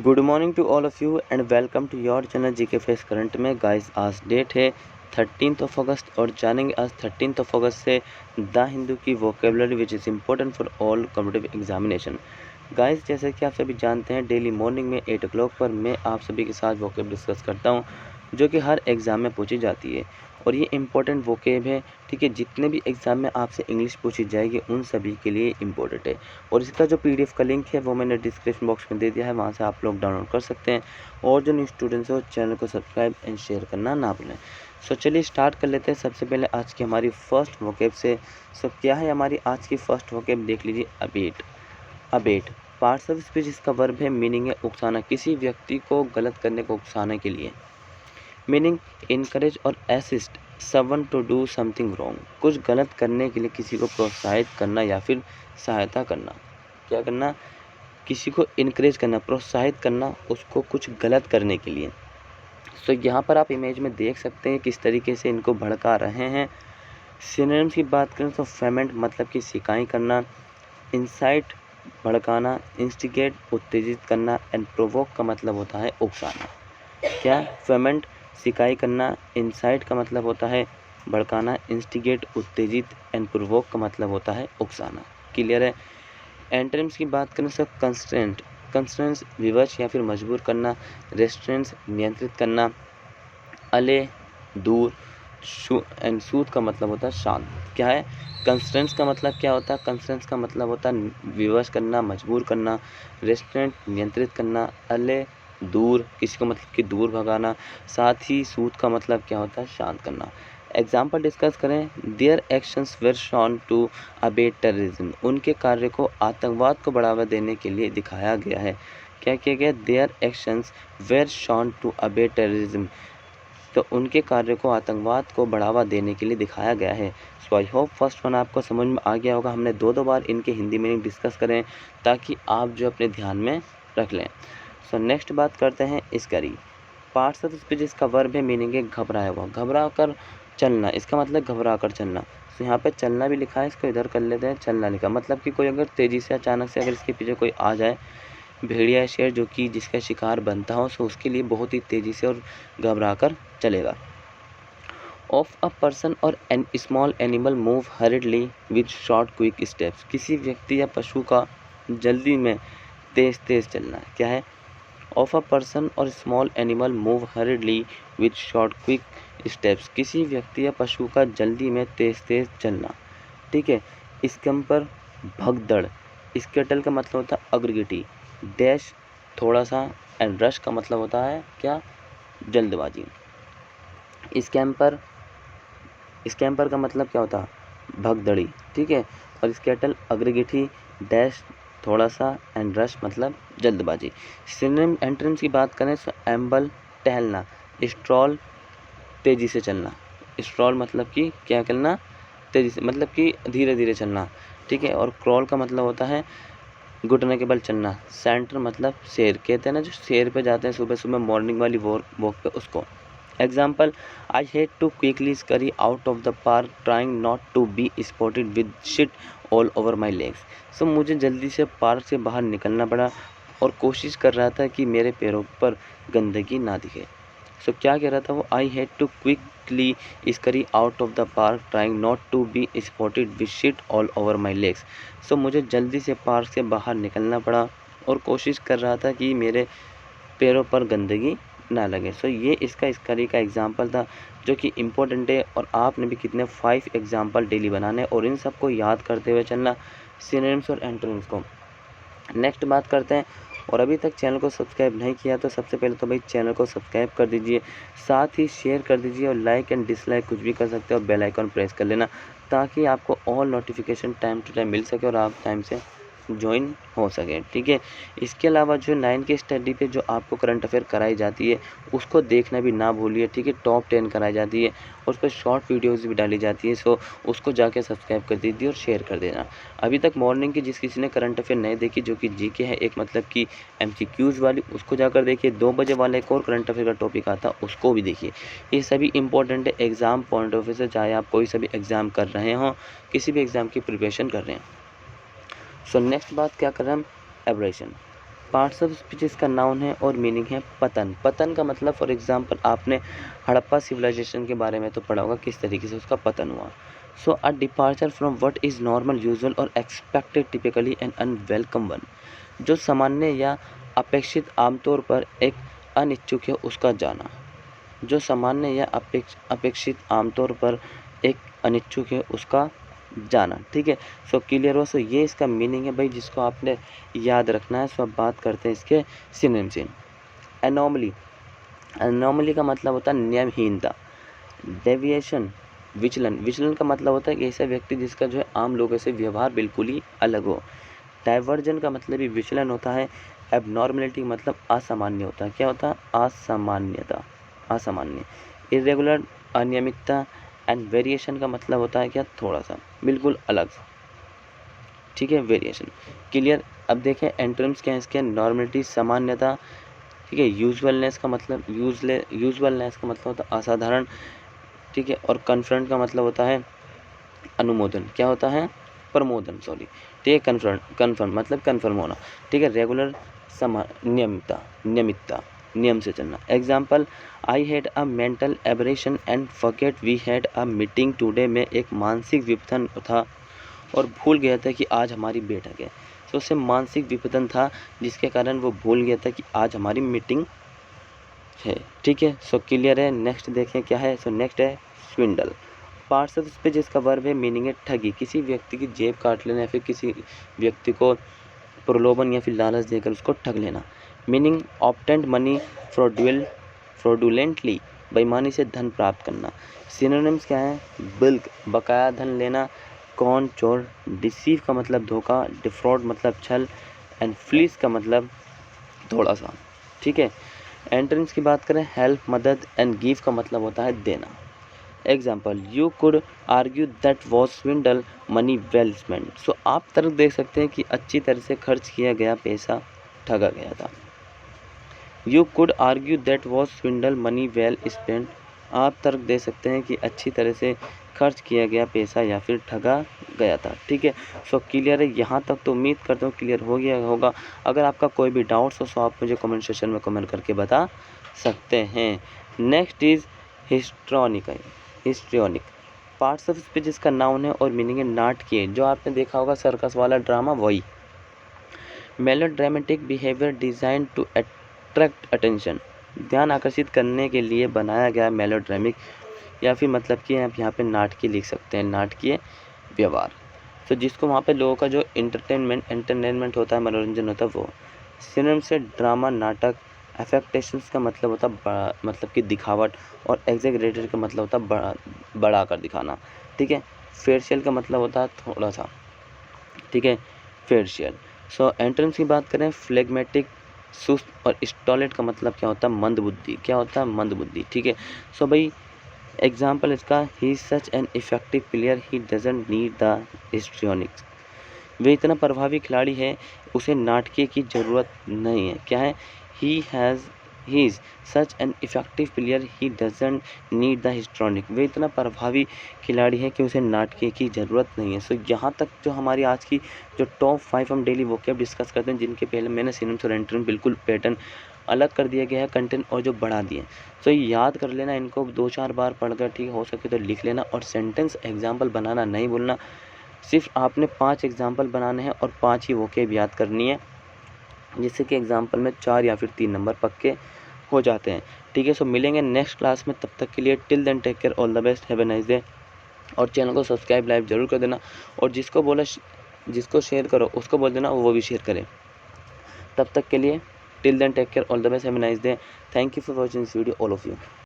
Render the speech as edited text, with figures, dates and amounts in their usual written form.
Good morning to all of you and welcome to your channel GK face current में। Guys आज date है 13 अगस्त और जानेंगे आज 13 अगस्त से द हिंदू की vocabulary which is important for all competitive examination. Guys जैसे कि आप सभी जानते हैं डेली मॉर्निंग में 8 o'clock पर मैं आप सभी के साथ वोकेब डिस्कस करता हूं जो कि हर एग्ज़ाम में पूछी जाती है और ये इम्पोर्टेंट वोकेब है। ठीक है, जितने भी एग्ज़ाम में आपसे इंग्लिश पूछी जाएगी उन सभी के लिए इम्पोर्टेंट है और इसका जो PDF का लिंक है वो मैंने डिस्क्रिप्शन बॉक्स में दे दिया है, वहाँ से आप लोग डाउनलोड कर सकते हैं। और जो न्यू स्टूडेंट्स हो चैनल को सब्सक्राइब एंड शेयर करना ना भूलें। सो चलिए स्टार्ट कर लेते हैं सबसे पहले आज की हमारी फर्स्ट वोकेब से। सो क्या है हमारी आज की फर्स्ट वोकेब, देख लीजिए। Abate. Abate parts of speech इसका वर्ब है, मीनिंग है उकसाना, किसी व्यक्ति को गलत करने को उकसाने के लिए। मीनिंग इनकरेज और assist someone to do something wrong, कुछ गलत करने के लिए किसी को प्रोत्साहित करना या फिर सहायता करना। क्या करना? किसी को इनकरेज करना, प्रोत्साहित करना उसको कुछ गलत करने के लिए। सो यहाँ पर आप इमेज में देख सकते हैं किस तरीके से इनको भड़का रहे हैं। सिनोनिम्स की बात करें तो फेमेंट मतलब कि सिकाई करना, इंसाइट भड़काना, इंस्टिगेट उत्तेजित करना एंड प्रोवोक का मतलब होता है उकसाना। क्या? फेमेंट सिकाई करना, इंसाइट का मतलब होता है भड़काना, इंस्टिगेट उत्तेजित एंड प्रोवोक का मतलब होता है उकसाना। क्लियर है? एंटोनिम्स की बात करें तो कंस्ट्रेंट, कंस्ट्रेंट्स विवश या फिर मजबूर करना, रेस्ट्रेंट्स नियंत्रित करना, अले दूर, एंड सूद का मतलब होता है शांत। क्या है? कंस्ट्रेंट्स का मतलब क्या होता है? कंस्ट्रेंट्स का मतलब होता है विवश करना, मजबूर करना, रेस्ट्रेंट नियंत्रित करना, अले दूर किसी को मतलब कि दूर भगाना, साथ ही सूद का मतलब क्या होता है? शांत करना। एग्जाम्पल डिस्कस करें। Their actions were shown to abet terrorism, उनके कार्य को आतंकवाद को बढ़ावा देने के लिए दिखाया गया है। क्या किया गया? Their actions were shown to abet terrorism, तो उनके कार्य को आतंकवाद को बढ़ावा देने के लिए दिखाया गया है। सो आई होप फर्स्ट वन आपको समझ में आ गया होगा। हमने दो बार इनके हिंदी मीनिंग डिस्कस करें ताकि आप जो अपने ध्यान में रख लें। सो नेक्स्ट बात करते हैं इसकरी। पार्ट्स ऑफ स्पीच इसका वर्ब है, मीनिंग है घबराया हुआ, घबरा कर चलना, इसका मतलब घबरा कर चलना। तो यहाँ पे चलना भी लिखा है, इसको इधर कर लेते हैं। चलना लिखा मतलब कि कोई अगर तेज़ी से अचानक से अगर इसके पीछे कोई आ जाए, भेड़िया या शेर जो कि जिसका शिकार बनता हो, सो उसके लिए बहुत ही तेज़ी से और घबरा कर चलेगा। Of a person or an small animal move hurriedly with short quick steps, किसी व्यक्ति या पशु का जल्दी में तेज़ तेज़ चलना। क्या है? ऑफ अ पर्सन और small animal move hurriedly with short quick steps, किसी व्यक्ति या पशु का जल्दी में तेज़ तेज़ चलना। ठीक है। स्कम्पर भगदड़, स्केटल का मतलब होता है अग्रगिटी, डैश थोड़ा सा एंड रश का मतलब होता है क्या? जल्दबाजी। स्कैम्पर, स्कैम्पर का मतलब क्या होता है? भगदड़ी। ठीक है। और स्केटल अग्रगिटी, डैश थोड़ा सा एंड रश मतलब जल्दबाजी। सिनोनिम एंटोनिम्स की बात करें तो एम्बल टहलना, स्ट्रॉल तेज़ी से चलना, स्ट्रॉल मतलब कि क्या करना? तेज़ी से मतलब कि धीरे धीरे चलना। ठीक है। और क्रॉल का मतलब होता है घुटने के बल चलना। सेंटर मतलब शेर, कहते हैं ना जो शेर पे जाते हैं सुबह सुबह मॉर्निंग वाली वॉक पे, उसको। Example, I head to quickly scurry out of the park trying not to be spotted with shit all over my legs. So मुझे जल्दी से पार्क से बाहर निकलना पड़ा और कोशिश कर रहा था कि मेरे पैरों पर गंदगी ना दिखे। सो क्या कह रहा था वो? I had to quickly scurry out of the park trying not to be spotted with shit all over my legs. So मुझे जल्दी से पार्क से बाहर निकलना पड़ा और कोशिश कर रहा था कि मेरे पैरों पर गंदगी ना लगे। सो ये इसका स्करी का एग्जाम्पल था जो कि इम्पोर्टेंट है और आपने भी कितने 5 एग्जाम्पल डेली बनाने और इन सबको याद करते हुए चलना, सिनोनिम्स और एंटोनिम्स को। नेक्स्ट बात करते हैं। और अभी तक चैनल को सब्सक्राइब नहीं किया तो सबसे पहले तो भाई चैनल को सब्सक्राइब कर दीजिए, साथ ही शेयर कर दीजिए और लाइक एंड डिसलाइक कुछ भी कर सकते हो, बेल आइकन प्रेस कर लेना ताकि आपको all notification time to time मिल सके और आप टाइम से ज्वाइन हो सके। ठीक है। इसके अलावा जो 9 की स्टडी पे जो आपको करंट अफेयर कराई जाती है उसको देखना भी ना भूलिए। ठीक है। टॉप 10 कराई जाती है और उस पर शॉर्ट वीडियोज़ भी डाली जाती है। सो उसको जाके सब्सक्राइब कर दीजिए और शेयर कर देना। अभी तक मॉर्निंग की जिस किसी ने करंट अफेयर नहीं देखी जो कि जीके है एक मतलब कि MCQs वाली, उसको जाकर देखिए। 2 बजे वाला एक और करंट अफेयर का टॉपिक आता है उसको भी देखिए। ये सभी इंपॉर्टेंट है एग्जाम पॉइंट ऑफ व्यू से, चाहे आप कोई सा भी एग्जाम कर रहे हों, किसी भी एग्जाम की प्रिपरेशन कर रहे हैं। सो नेक्स्ट बात क्या कर रहे हैं हम? एब्रेशन। पार्ट्स ऑफ स्पीच इसका नाउन है और मीनिंग है पतन। पतन का मतलब फॉर एग्जांपल आपने हड़प्पा सिविलाइजेशन के बारे में तो पढ़ा होगा, किस तरीके से उसका पतन हुआ। So a departure from what is normal, usual और expected, typically and unwelcome one. जो सामान्य या अपेक्षित आमतौर पर एक अनिच्छुक है उसका जाना। जो सामान्य या अपेक्षित आमतौर पर एक अनिच्छुक है उसका जाना। ठीक है, सो क्लियर हो। सो ये इसका मीनिंग है भाई, जिसको आपने याद रखना है। सो अब बात करते हैं इसके सिनोनिम से। एनोमली, एनोमली का मतलब होता है नियमहीनता। डेविएशन, विचलन, विचलन का मतलब होता है कि ऐसा व्यक्ति जिसका जो है आम लोगों से व्यवहार बिल्कुल ही अलग हो। डाइवर्जन का मतलब भी विचलन होता है। एबनॉर्मलिटी मतलब असामान्य होता है। क्या होता है? असामान्यता, असामान्य। इरेगुलर, अनियमितता। एंड वेरिएशन का मतलब होता है क्या? थोड़ा सा, बिल्कुल अलग। ठीक है, वेरिएशन। क्लियर। अब देखें एंटोनिम्स क्या है इसके। नॉर्मलिटी, सामान्यता। ठीक है, यूजुअलनेस का मतलब यूजुअलनेस का मतलब होता है असाधारण। ठीक है, और कन्फ्रंट का मतलब होता है अनुमोदन। क्या होता है? प्रमोदन, सॉरी। ठीक है, कन्फर्म मतलब कन्फर्म होना। ठीक है, रेगुलर, नियमितता, नियमितता, नियम से चलना। Example, I had a mental aberration and forget we had a meeting today. में एक मानसिक विपथन था और भूल गया था कि आज हमारी बैठक है। तो उससे मानसिक विपथन था जिसके कारण वो भूल गया था कि आज हमारी मीटिंग है। ठीक है, सो क्लियर है। नेक्स्ट देखें क्या है। सो नेक्स्ट है स्विंडल। पार्ट्स ऑफ स्पीच इसका वर्ब है, मीनिंग है ठगी। किसी व्यक्ति की जेब काट लेना या फिर किसी व्यक्ति को प्रलोभन या फिर लालच देकर उसको ठग लेना। मीनिंग ऑब्टेंड मनी फ्रॉडुलेंटली, बेईमानी से धन प्राप्त करना। सिनोनिम्स क्या है? बिल्क, बकाया धन लेना। कौन, चोर। डिसीव का मतलब धोखा। डिफ्रॉड मतलब छल। एंड फ्लीस का मतलब थोड़ा सा। ठीक है, एंटोनिम्स की बात करें, हेल्प, मदद। एंड गिव का मतलब होता है देना। Example, you could argue that was swindle money well spent. So आप तर्क देख सकते हैं कि अच्छी तरह से खर्च किया गया पैसा ठगा गया था। You could argue that was swindle money well spent. आप तर्क दे सकते हैं कि अच्छी तरह से खर्च किया गया पैसा या फिर ठगा गया था। ठीक है, सो क्लियर है। यहाँ तक तो उम्मीद करता हूँ क्लियर हो गया होगा। अगर आपका कोई भी डाउट्स हो तो आप मुझे कमेंट सेक्शन में कमेंट करके बता सकते हैं। Next is histrionic. Histrionic, parts of speech इसका नाउन है और मीनिंग है नाटकीय। जो आपने देखा होगा सर्कस वाला ड्रामा, वही। Melodramatic behaviour design to attract attention, ध्यान आकर्षित करने के लिए बनाया गया मेलोड्रामिक, या फिर मतलब कि आप यहाँ पे नाटकीय लिख सकते हैं, नाटकीय व्यवहार। तो जिसको वहाँ पे लोगों का जो एंटरटेनमेंट होता है, मनोरंजन होता है, वो। सिनोनिम से ड्रामा, नाटक। अफेक्टेशंस का मतलब होता है मतलब कि दिखावट। और एग्जैगरेटेड का मतलब होता है बड़ा कर दिखाना। ठीक है, फेशियल का मतलब होता है थोड़ा सा। ठीक है, फेशियल। सो एंट्रेंस की बात करें, फ्लेगमेटिक, सुस्त। और स्टॉलिड का मतलब क्या होता है? मंदबुद्धि। क्या होता है? मंदबुद्धि। ठीक है, सो भाई एग्जाम्पल इसका, he is such an effective player he doesn't need the histrionics. वे इतना प्रभावी खिलाड़ी है, उसे नाटकीय की ज़रूरत नहीं है। क्या है? He is such an effective player he doesn't need the histrionic. वे इतना प्रभावी खिलाड़ी है कि उसे नाटकीय की ज़रूरत नहीं है। सो यहाँ तक जो हमारी आज की जो टॉप 5 हम डेली वोकैब डिस्कस करते हैं, जिनके पहले मैंने सिनोनिम्स और एंटोनिम बिल्कुल पैटर्न अलग कर दिया गया है, कंटेंट और जो बढ़ा दिए। सो याद कर लेना इनको 2-4 बार पढ़कर, ठीक हो सके तो लिख लेना। और सेंटेंस एग्जाम्पल बनाना नहीं भूलना। सिर्फ आपने 5 एग्जाम्पल बनाने हैं और 5 ही वोकैब याद करनी है, जिससे कि एग्जाम्पल में 4 या फिर 3 नंबर पक्के हो जाते हैं। ठीक है, सो मिलेंगे नेक्स्ट क्लास में। तब तक के लिए till then take care, all the best, have a nice day. और चैनल को सब्सक्राइब लाइक जरूर कर देना। और जिसको शेयर करो उसको बोल देना वो भी शेयर करे। तब तक के लिए till then take care, all the best, have a nice day. Thank you for watching this video, all of you.